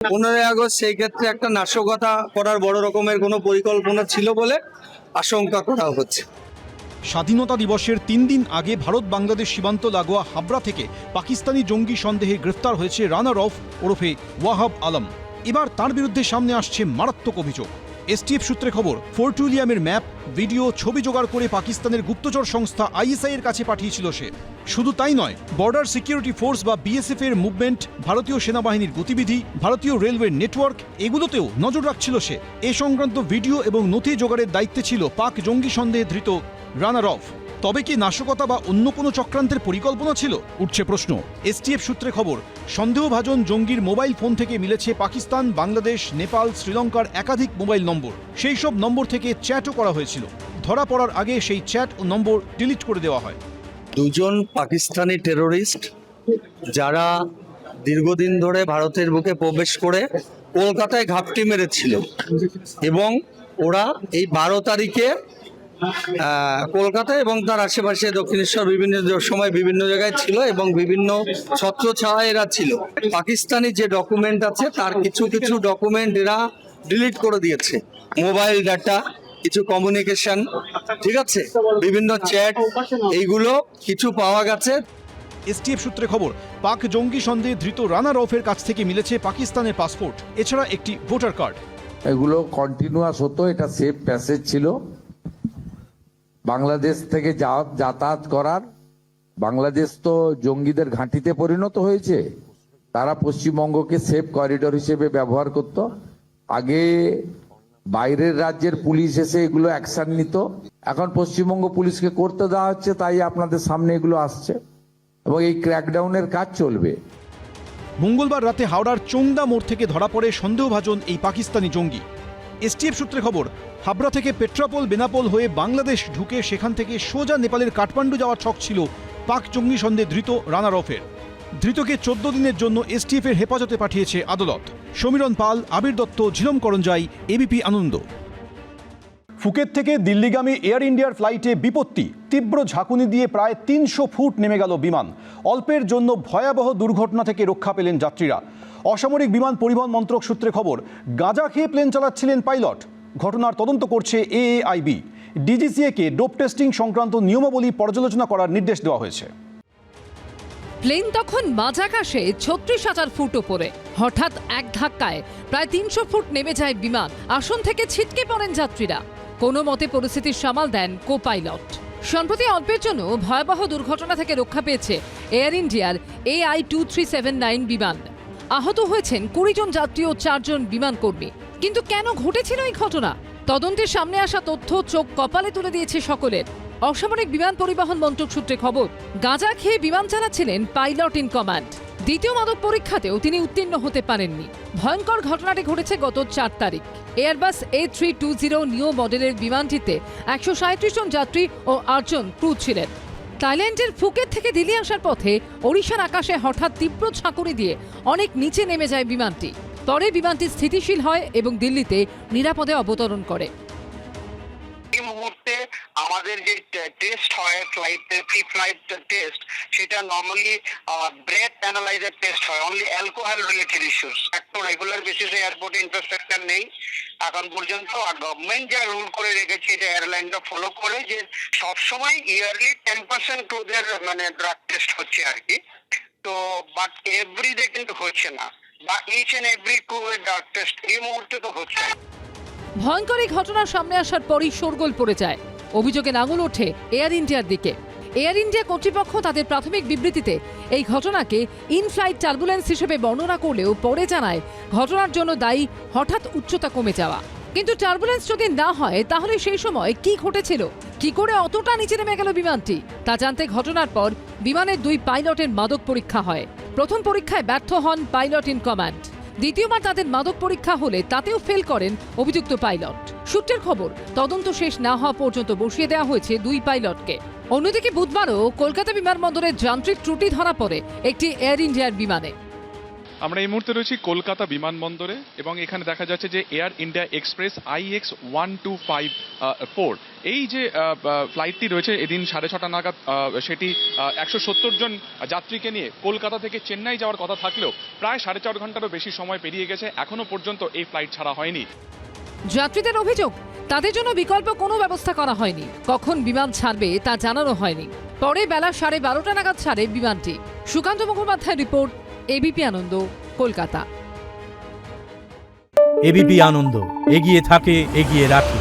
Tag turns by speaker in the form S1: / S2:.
S1: 15ই August সেই ক্ষেত্রে একটা নাশকতা করার বড় রকমের কোনো পরিকল্পনা ছিল বলে আশঙ্কা করা হচ্ছে।
S2: স্বাধীনতা দিবসের 3 দিন আগে ভারত বাংলাদেশ সীমান্ত লাগোয়া হাবড়া থেকে পাকিস্তানি জঙ্গি সন্দেহে গ্রেফতার হয়েছে রানা রউফ ওরফে ওয়াহাব আলম। এবার তার বিরুদ্ধে সামনে আসছে মারাত্মক অভিযোগ। এসটিএফ সূত্রে খবর, ফোর্টুলিয়ামের ম্যাপ, ভিডিও, ছবি জোগাড় করে পাকিস্তানের গুপ্তচর সংস্থা আইএসআই এর কাছে পাঠিয়েছিল সে। শুধু তাই নয়, বর্ডার সিকিউরিটি ফোর্স বা বিএসএফ এর মুভমেন্ট, ভারতীয় সেনাবাহিনীর গতিবিধি, ভারতীয় রেলওয়ের নেটওয়ার্ক, এগুলোতেও নজর রাখছিল সে। এ সংক্রান্ত ভিডিও এবং নথি জোগাড়ের দায়িত্বে ছিল পাক জঙ্গি সন্দেহে ধৃত রানা রউফ। তবে কি নাশকতা বা অন্য কোনো চক্রান্তের পরিকল্পনা ছিল, উঠছে প্রশ্ন। এসটিএফ সূত্রে খবর, সন্দেহভাজন জঙ্গির মোবাইল ফোন থেকে মিলেছে পাকিস্তান, বাংলাদেশ, নেপাল, শ্রীলঙ্কার একাধিক মোবাইল নম্বর। সেই সব নম্বর থেকে চ্যাটও করা হয়েছিল। ধরা পড়ার আগে সেই চ্যাট ও নম্বর ডিলিট করে দেওয়া হয়।
S1: দুজন পাকিস্তানি টেরোরিস্ট যারা দীর্ঘদিন ধরে ভারতের বুকে প্রবেশ করে কলকাতায় ঘাপটি মেরেছিল এবং ওরা এই 12 তারিখে কলকাতা এবং তার আশেপাশে দক্ষিণেশ্বর বিভিন্ন সময় বিভিন্ন জায়গায় ছিল এবং বিভিন্ন ছত্রছায়া এরা ছিল। পাকিস্তানি যে ডকুমেন্ট আছে তার কিছু কিছু ডকুমেন্ট এরা ডিলিট করে দিয়েছে, মোবাইল ডাটা, কিছু কমিউনিকেশন, ঠিক আছে, বিভিন্ন চ্যাট, এইগুলো কিছু পাওয়া গেছে।
S2: এসটিএফ সূত্রে খবর, পাক জঙ্গি সন্দেহে ধৃত রানা রউফের কাছ থেকে মিলেছে পাকিস্তানের পাসপোর্ট, এছাড়া একটি ভোটার কার্ড।
S3: এগুলো কন্টিনিউয়াস হতো, এটা সেফ প্যাসেজ ছিল বাংলাদেশ থেকে যাতায়াত করার। বাংলাদেশ তো জঙ্গিদের ঘাঁটিতে পরিণত হয়েছে, তারা পশ্চিমবঙ্গকে সেফ করিডোর হিসেবে ব্যবহার করত। আগে বাইরের রাজ্যের পুলিশ এসে এগুলো অ্যাকশন নিত, এখন পশ্চিমবঙ্গ পুলিশকে করতে দেওয়া হচ্ছে, তাই আপনাদের সামনে এগুলো আসছে এবং এই ক্র্যাকডাউনের কাজ চলবে।
S2: মঙ্গলবার রাতে হাওড়ার চোংদা মোড় থেকে ধরা পড়ে সন্দেহভাজন এই পাকিস্তানি জঙ্গি। এসটিএফ সূত্রে খবর, হাবড়া থেকে পেট্রাপোল বেনাপোল হয়ে বাংলাদেশ ঢুকে সেখান থেকে সোজা নেপালের কাঠমান্ডু যাওয়ার ছক ছিল পাক জঙ্গি সন্দেহে ধৃত রানা রউফের। ধৃতকে 14 দিনের জন্য এসটিএফ এর হেফাজতে পাঠিয়েছে আদালত। সমীরণ পাল, আবির দত্ত, ঝিলম করঞ্জাই, এবিপি আনন্দ। ফুকেত থেকে দিল্লিগামী এয়ার ইন্ডিয়ার ফ্লাইটে বিপত্তি, তীব্র ঝাঁকুনি দিয়ে প্রায় 300 ফুট নেমে গেল বিমান। অল্পের জন্য ভয়াবহ দুর্ঘটনা থেকে রক্ষা পেলেন যাত্রীরা। অসামরিক বিমান পরিবহন মন্ত্রক সূত্রে খবর, গাঁজা খেয়ে প্লেন চালাচ্ছিলেন পাইলট। ঘটনার তদন্ত করছে এএআইবি। ডিজিসিএ-কে ডোপ টেস্টিং সংক্রান্ত নিয়মাবলী পর্যালোচনা করার নির্দেশ দেওয়া হয়েছে।
S4: প্লেন তখন মাঝ আকাশে 36,000 ফুট ওপরে। হঠাৎ এক ধাক্কায় প্রায় 300 ফুট নেমে যায় বিমান। আসন থেকে ছিটকে পড়েন যাত্রীরা। কোনো মতে পরিস্থিতির সামাল দেন কো পাইলট। সম্প্রতি অল্পের জন্য ভয়াবহ দুর্ঘটনা থেকে রক্ষা পেয়েছে এয়ার ইন্ডিয়ার AI2379 বিমান। আহত হয়েছেন 20 জন যাত্রী ও 4 জন বিমান কর্মী। কিন্তু কেন ঘটেছিল এই ঘটনা? তদন্তের সামনে আসা তথ্য চোখ কপালে তুলে দিয়েছে সকলের। অসামরিক বিমান পরিবহন মন্ত্রক সূত্রে খবর, গাঁজা খেয়ে বিমান চালাচ্ছিলেন পাইলট ইন কমান্ড। দ্বিতীয় মাদক পরীক্ষাতেও তিনি উত্তীর্ণ হতে পারেননি। ভয়ঙ্কর ঘটনাটি ঘটেছে গত 4 তারিখ। এয়ারবাস A320 নিও মডেলের বিমানটিতে 137 জন যাত্রী ও 8 জন ক্রু ছিলেন। থাইল্যান্ডের ফুকেত থেকে দিল্লি আসার পথে ওড়িশার আকাশে হঠাৎ তীব্র ঝাঁকুনি দিয়ে অনেক নিচে নেমে যায় বিমানটি। পরে বিমানটি স্থিতিশীল হয় এবং দিল্লিতে নিরাপদে অবতরণ করে।
S5: এই মুহূর্তে আমাদের যে টেস্ট হয় ফ্লাইটের প্রি ফ্লাইট টেস্ট, সেটা নর্মালি ব্রেথ অ্যানালাইজার টেস্ট হয়, অনলি অ্যালকোহল রিলেটেড ইস্যুস। একটা রেগুলার বেসিসে এয়ারপোর্টে ইনফ্রাস্ট্রাকচার নেই এখন পর্যন্ত। আর গভর্নমেন্ট যা রুল করে রেখেছে, এটা এয়ারলাইনরা ফলো করে, যে সবসময় ইয়ারলি 10% ওদের মানে ড্রাগ টেস্ট হচ্ছে আর কি। তো বাট এভরিডে কিন্তু হচ্ছে না, বা each and every 2 drug test এই মুহূর্তে তো হচ্ছে না।
S4: ভয়ঙ্কর এই ঘটনার সামনে আসার পরই শোরগোল পড়ে যায়। অভিযোগের আঙুল ওঠে এয়ার ইন্ডিয়ার দিকে। এয়ার ইন্ডিয়া কর্তৃপক্ষ তাদের প্রাথমিক বিবৃতিতে এই ঘটনাকে ইন ফ্লাইট টার্বুলেন্স হিসেবে বর্ণনা করলেও পরে জানায় ঘটনার জন্য দায়ী হঠাৎ উচ্চতা কমে যাওয়া। কিন্তু টার্বুলেন্স যদি না হয় তাহলে সেই সময় কি ঘটেছিল, কি করে অতটা নিচে নেমে গেল বিমানটি, তা জানতে ঘটনার পর বিমানের 2 পাইলটের মাদক পরীক্ষা হয়। প্রথম পরীক্ষায় ব্যর্থ হন পাইলট ইন কমান্ড। দ্বিতীয়বার তাদের মাদক পরীক্ষা হলে তাতেও ফেল করেন অভিযুক্ত পাইলট। সূত্রের খবর, তদন্ত শেষ না হওয়া পর্যন্ত বসিয়ে দেওয়া হয়েছে 2 পাইলটকে। অন্যদিকে বুধবারও কলকাতা বিমানবন্দরে যান্ত্রিক ত্রুটি ধরা পড়ে একটি এয়ার ইন্ডিয়ার বিমানে।
S6: আমরা এই মুহূর্তে রয়েছি কলকাতা বিমানবন্দরে এবং এখানে দেখা যাচ্ছে যে এয়ার ইন্ডিয়া এক্সপ্রেস IX 1254 এই যে ফ্লাইটটি রয়েছে এদিন 6:30 নাগাদ সেটি 170 জন যাত্রীকে নিয়ে কলকাতা থেকে চেন্নাই যাওয়ার কথা থাকলেও প্রায় 4.5 ঘন্টারও বেশি সময় পেরিয়ে গেছে, এখনো পর্যন্ত এই ফ্লাইট ছাড়া হয়নি।
S4: যাত্রীদের অভিযোগ, তাদের জন্য বিকল্প কোনো ব্যবস্থা করা হয়নি। কখন বিমান ছাড়বে তা জানানো হয়নি। পরে বেলা 12:30 নাগাদ ছাড়ে বিমানটি। সুকান্ত মুখোপাধ্যায় রিপোর্ট, এবিপি আনন্দ, কলকাতা।
S7: এবিপি আনন্দ, এগিয়ে থাকে, এগিয়ে রাখে।